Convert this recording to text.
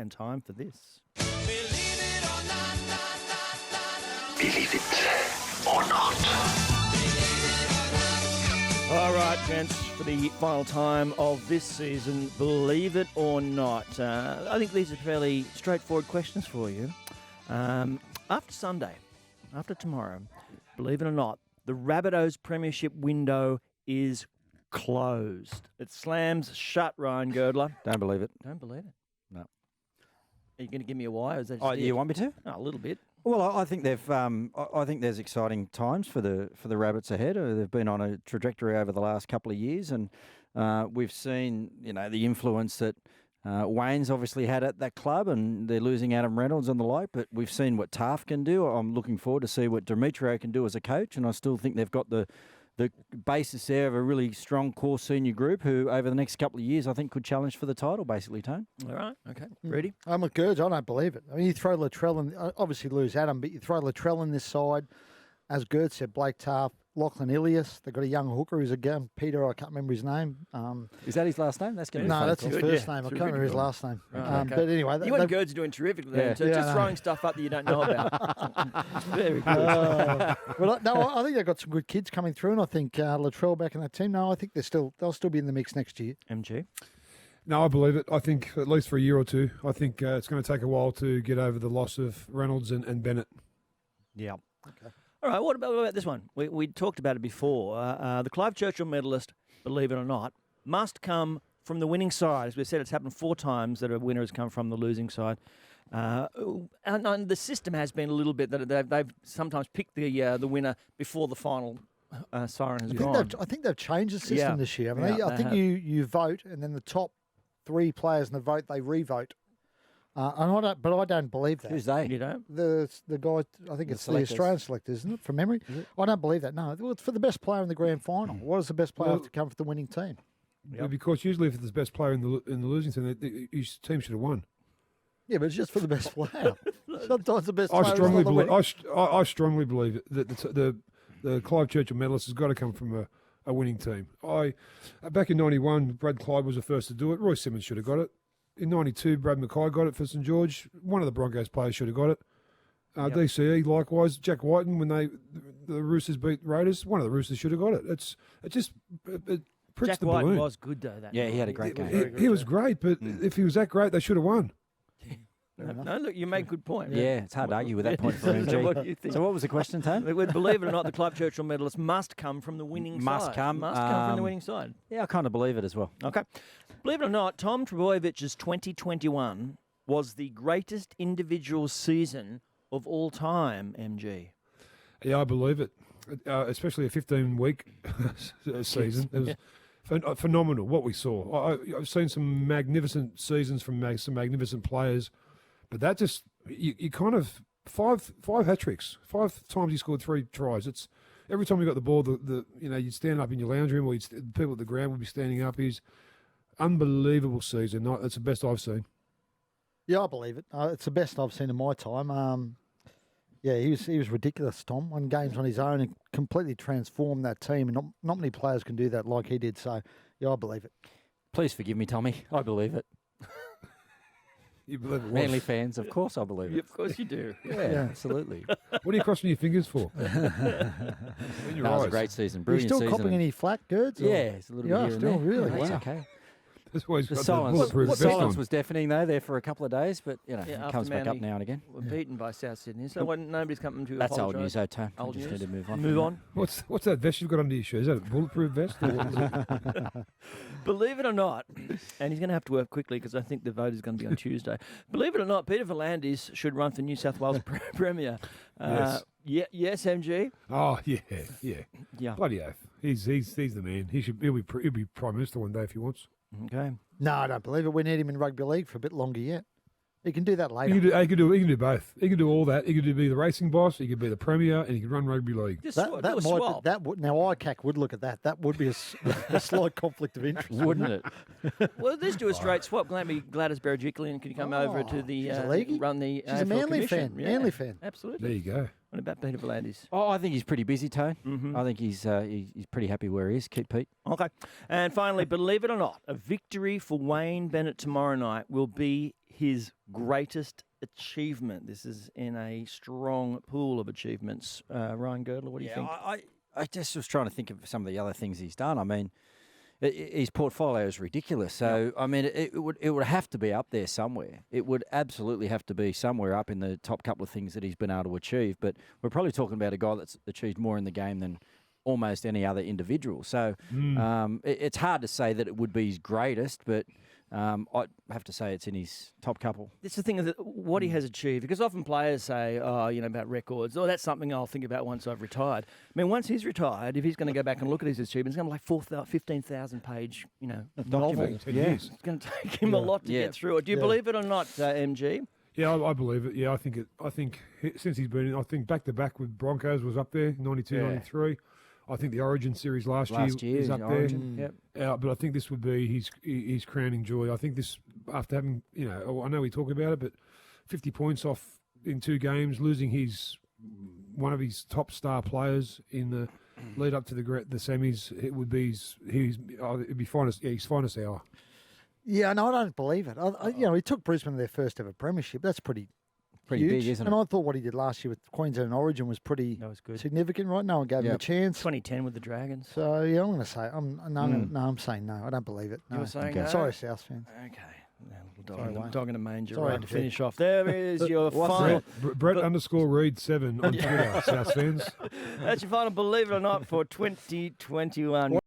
and time for this. Believe it or not. All right, gents, for the final time of this season, believe it or not. I think these are fairly straightforward questions for you. After Sunday, after tomorrow, believe it or not, the Rabbitohs Premiership window is closed. It slams shut, Ryan Girdler. Don't believe it. Don't believe it. No. Are you going to give me a why? Or is that just Oh, it? you want me to? Oh, a little bit. Well, I think they've. I think there's exciting times for the Rabbits ahead. They've been on a trajectory over the last couple of years, and we've seen the influence that Wayne's obviously had at that club, and they're losing Adam Reynolds and the like. But we've seen what Taft can do. I'm looking forward to see what Demetrio can do as a coach, and I still think they've got the basis there of a really strong core senior group who, over the next couple of years, I think could challenge for the title, basically, Tone. All right, okay. Ready? I'm with Gerds. I don't believe it. I mean, you throw Latrell in, obviously lose Adam, but you throw Latrell in this side. As Gerds said, Blake Taft, Lachlan Ilias. They've got a young hooker who's again, Peter, I can't remember his name. Is that his last name? That's going to be No, that's his Good, first yeah. name. I It's can't remember his ridiculous. last name. Right, okay. But anyway, You and Gerds are doing terrific there. Yeah. Just I know. throwing stuff up that you don't know about. Very good. I think they've got some good kids coming through, and I think Latrell back in that team. No, I think they'll still be in the mix next year. MG? No, I believe it. I think at least for a year or two. I think it's going to take a while to get over the loss of Reynolds and Bennett. Yeah. Okay. All right, what about this one? We talked about it before. The Clive Churchill medalist, believe it or not, must come from the winning side. As we said, it's happened 4 times that a winner has come from the losing side. And the system has been a little bit that they've sometimes picked the winner before the final siren has gone. I think they've changed the system this year. Haven't they? Yeah, I think you vote, and then the top 3 players in the vote, they re-vote. And I don't believe that. Who's they? You don't? The guy, I think it's the Australian selector, isn't it, from memory? I don't believe that, no. Well, it's for the best player in the grand final. What does the best player have to come for the winning team? Yep. Because usually if it's the best player in the losing team, his team should have won. Yeah, but it's just for the best player. Sometimes the best player I strongly believe that the Clive Churchill medalist has got to come from a winning team. Back in 91, Brad Clyde was the first to do it. Roy Simmons should have got it. In 92, Brad Mackay got it for St George. One of the Broncos players should have got it. DCE, likewise. Jack Whiten, when the Roosters beat Raiders, one of the Roosters should have got it. It pricks Jack the White balloon. was good, though. Yeah, he had a great game. He was great, but if he was that great, they should have won. No, look, you make a good point. Yeah, it's hard to argue with that point for So what do MG. you think? So what was the question, Tone? Believe it or not, the Clive Churchill medalist must come from the winning side. Must come from the winning side. Yeah, I kind of believe it as well. Okay. Believe it or not, Tom Trbojevich's 2021 was the greatest individual season of all time, MG. Yeah, I believe it. Especially a 15-week season. It was phenomenal what we saw. I've seen some magnificent seasons from some magnificent players, but that just you kind of five hat-tricks. 5 times he scored 3 tries. It's every time you got the ball, you'd stand up in your lounge room, or people at the ground would be standing up. He's unbelievable season. It's the best I've seen. Yeah, I believe it. It's the best I've seen in my time. Yeah, he was ridiculous, Tom. Won games on his own and completely transformed that team. And not many players can do that like he did. So, yeah, I believe it. Please forgive me, Tommy. I believe it. You believe it was? Manly fans, of course I believe it. Of course you do. Yeah, absolutely. What are you crossing your fingers for? In your That was eyes. a great season. Are you Brilliant still season. copping any flack, Gerds? or- Yeah, it's a little bit here and still, there. really? That's Wow. okay. That's why he's The got the silence, bulletproof the vest silence on. was deafening, though, there for a couple of days, but, it after comes back up Manly now and again. were beaten by South Sydney. So nobody's coming to That's apologise. old news, though, Tone. I Old just news. need to move on. Move on. What's that vest you've got under your shirt? Is that a bulletproof vest? Or what is it? Believe it or not, and he's going to have to work quickly because I think the vote is going to be on Tuesday. Believe it or not, Peter V'landys should run for New South Wales Premier. Yes. Yes, MG. Oh yeah. Bloody oath. He's the man. He'll be Prime Minister one day if he wants. Okay. No, I don't believe it. We need him in rugby league for a bit longer yet. He can do that later. He can do both. He can do all that. He could be the racing boss. He could be the premier, and he could run rugby league. Just That do a might swap. that would now ICAC would look at that. That would be a slight conflict of interest, Wouldn't it? Well, let's do a straight swap. Gladys Berejiklian can come over to the she's a leaguey? run the. She's a AFL Manly commission. fan. Manly fan. Absolutely. There you go. What about Peter V'landys? Oh, I think he's pretty busy, Tone. Mm-hmm. I think he's pretty happy where he is. Keep Pete. Okay. And finally, believe it or not, a victory for Wayne Bennett tomorrow night will be his greatest achievement? This is in a strong pool of achievements. Ryan Girdler, what do you think? I just was trying to think of some of the other things he's done. I mean, his portfolio is ridiculous. So, I mean, it would have to be up there somewhere. It would absolutely have to be somewhere up in the top couple of things that he's been able to achieve. But we're probably talking about a guy that's achieved more in the game than almost any other individual. So it's hard to say that it would be his greatest, but I'd have to say it's in his top couple. It's the thing of what he has achieved, because often players say, about records, that's something I'll think about once I've retired. I mean, once he's retired, if he's going to go back and look at his achievements, it's going to be like 15,000 page, novel. 10 years. It's going to take him a lot to get through it. Do you believe it or not, MG? Yeah, I believe it. Yeah, I think since he's been in, I think back to back with Broncos was up there, 92, 93. I think the Origin series last year is up there. Origin, But I think this would be his crowning joy. I think this, after having, I know we talk about it, but 50 points off in 2 games, losing one of his top star players in the lead up to the semis, it would be it'd be his finest hour. Yeah, no, I don't believe it. He took Brisbane to their first ever premiership. That's pretty huge. Big, isn't it? And I thought what he did last year with Queensland and Origin was pretty significant, right? No one gave him a chance. 2010 with the Dragons. So, I'm going to say, I'm saying no. I don't believe it. No. You were saying no? Sorry, South fans. Okay. Dog in a manger. Right, to finish off. There is your final. Brett_Reed7 on Twitter, South fans. That's your final Believe It or Not for 2021.